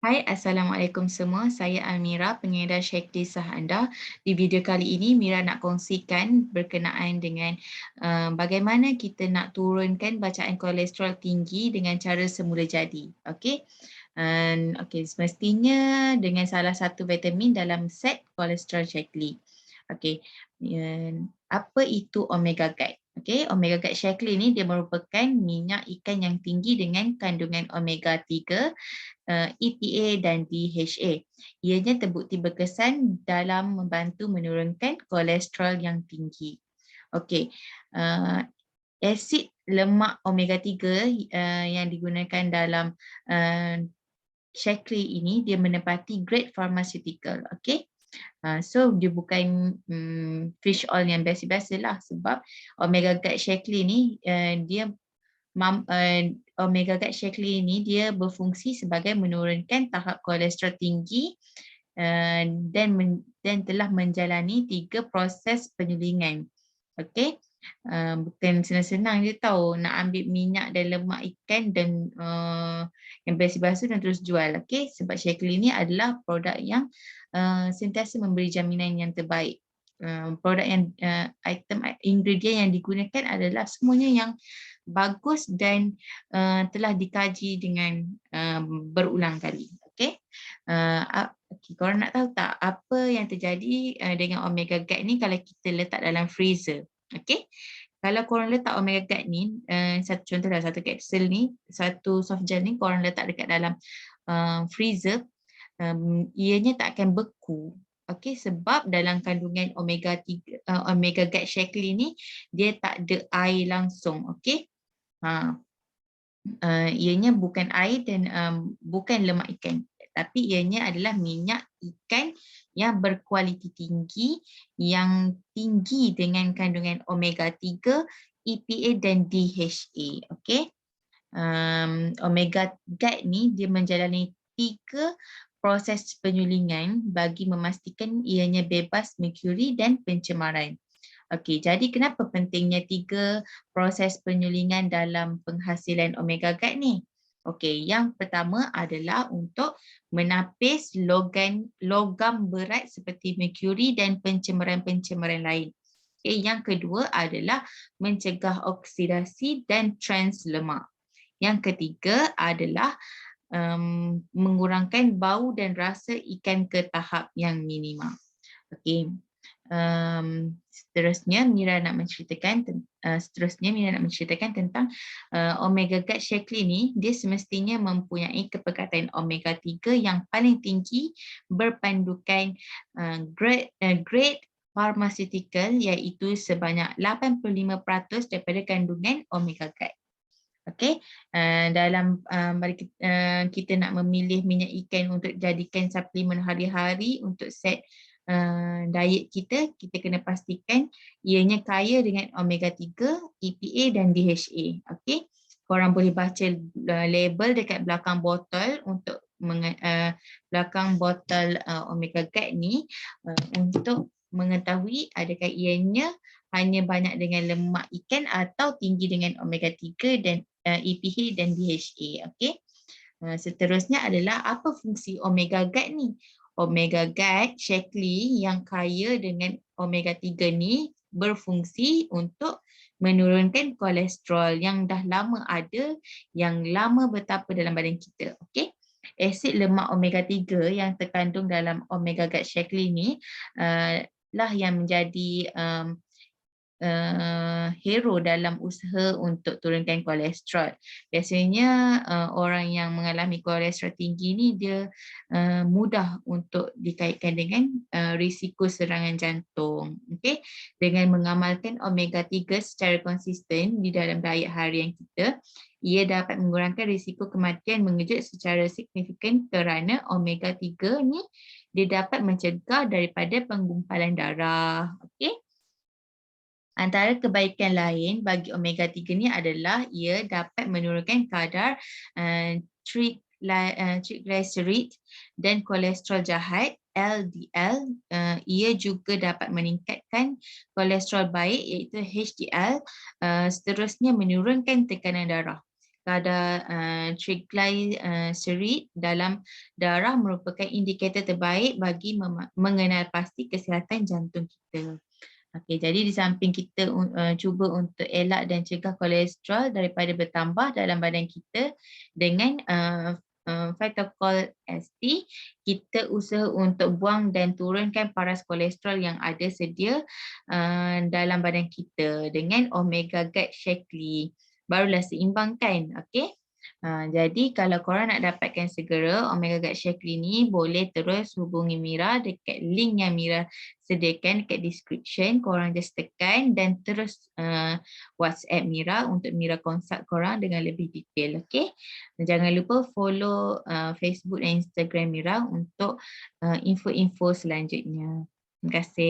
Hai, Assalamualaikum semua. Saya Amira, pengedar checklist anda. Di video kali ini, Mira nak kongsikan berkenaan dengan bagaimana kita nak turunkan bacaan kolesterol tinggi dengan cara semula jadi. Okey. Okey, semestinya dengan salah satu vitamin dalam set kolesterol checklist. Okey. Apa itu omega guide? Okey, omega guide checklist ni dia merupakan minyak ikan yang tinggi dengan kandungan omega 3, EPA dan DHA. Ianya terbukti berkesan dalam membantu menurunkan kolesterol yang tinggi. Okey, asid lemak omega 3 yang digunakan dalam uh, checklist ini dia menepati grade pharmaceutical. Okey. So dia bukan fish oil yang biasa-biasalah sebab omega guide checklist ni dia omega guide checklist ini dia berfungsi sebagai menurunkan tahap kolesterol tinggi dan telah menjalani 3 proses penyulingan. Okey. Bukan senang-senang je tahu nak ambil minyak dan lemak ikan dan yang biasa-biasa dan terus jual. Okey, sebab checklist ini adalah produk yang sentiasa memberi jaminan yang terbaik. Produk yang item ingredient yang digunakan adalah semuanya yang bagus dan telah dikaji dengan berulang kali. Okey. Okay, korang nak tahu tak apa yang terjadi dengan omega guide ni kalau kita letak dalam freezer? Okey. Kalau korang letak omega guide ni, satu contohlah satu kapsul ni, satu soft gel ni korang letak dekat dalam freezer, ianya tak akan beku. Okey, sebab dalam kandungan omega 3, omega guide checklist ni dia tak ada air langsung. Okey. Ianya bukan air dan bukan lemak ikan, tapi ianya adalah minyak ikan yang berkualiti tinggi, yang tinggi dengan kandungan omega 3, EPA dan DHA. Okey. Omega guide ni dia menjalani 3 proses penyulingan bagi memastikan ianya bebas merkuri dan pencemaran. Okey, jadi kenapa pentingnya 3 proses penyulingan dalam penghasilan omega guide ni? Okey, yang pertama adalah untuk menapis logam berat seperti merkuri dan pencemaran-pencemaran lain. Okey, yang kedua adalah mencegah oksidasi dan trans lemak. Yang ketiga adalah mengurangkan bau dan rasa ikan ke tahap yang minima. Okey. Seterusnya Mira nak menceritakan tentang omega guide checklist ni. Dia semestinya mempunyai kepekatan omega 3 yang paling tinggi berpandukan grade pharmaceutical iaitu sebanyak 85% daripada kandungan omega guide. Okey, dalam kita nak memilih minyak ikan untuk jadikan suplemen hari-hari untuk set diet kita kena pastikan ianya kaya dengan omega 3, EPA dan DHA. Okey, korang boleh baca label dekat belakang botol untuk belakang botol omega guide ni untuk mengetahui adakah ianya hanya banyak dengan lemak ikan atau tinggi dengan omega 3 dan EPA dan DHA. Okey. Seterusnya adalah apa fungsi omega guide ni? Omega guide checklist yang kaya dengan omega 3 ni berfungsi untuk menurunkan kolesterol yang dah lama ada, yang lama bertapa dalam badan kita. Okey. Asid lemak omega 3 yang terkandung dalam omega guide checklist ni lah yang menjadi hero dalam usaha untuk turunkan kolesterol. Biasanya orang yang mengalami kolesterol tinggi ni dia mudah untuk dikaitkan dengan risiko serangan jantung. Okay? Dengan mengamalkan omega 3 secara konsisten di dalam diet harian kita, ia dapat mengurangkan risiko kematian mengejut secara signifikan kerana omega 3 ni dia dapat mencegah daripada penggumpalan darah. Okay? Antara kebaikan lain bagi omega 3 ni adalah ia dapat menurunkan kadar triglycerid dan kolesterol jahat LDL. Ia juga dapat meningkatkan kolesterol baik iaitu HDL, seterusnya menurunkan tekanan darah. kadar triglycerid dalam darah merupakan indikator terbaik bagi mengenal pasti kesihatan jantung kita. Okey, jadi di samping kita cuba untuk elak dan cegah kolesterol daripada bertambah dalam badan kita dengan Vitacol ST, kita usaha untuk buang dan turunkan paras kolesterol yang ada sedia dalam badan kita dengan Omega Gut Shakely. Barulah seimbang kan, okey? Jadi kalau korang nak dapatkan segera Omega Gut Shakely ni, boleh terus hubungi Mira dekat link yang Mira sediakan dekat description. Korang just tekan dan terus WhatsApp Mira untuk Mira consult korang dengan lebih detail. Okay? Jangan lupa follow Facebook dan Instagram Mira untuk info-info selanjutnya. Terima kasih.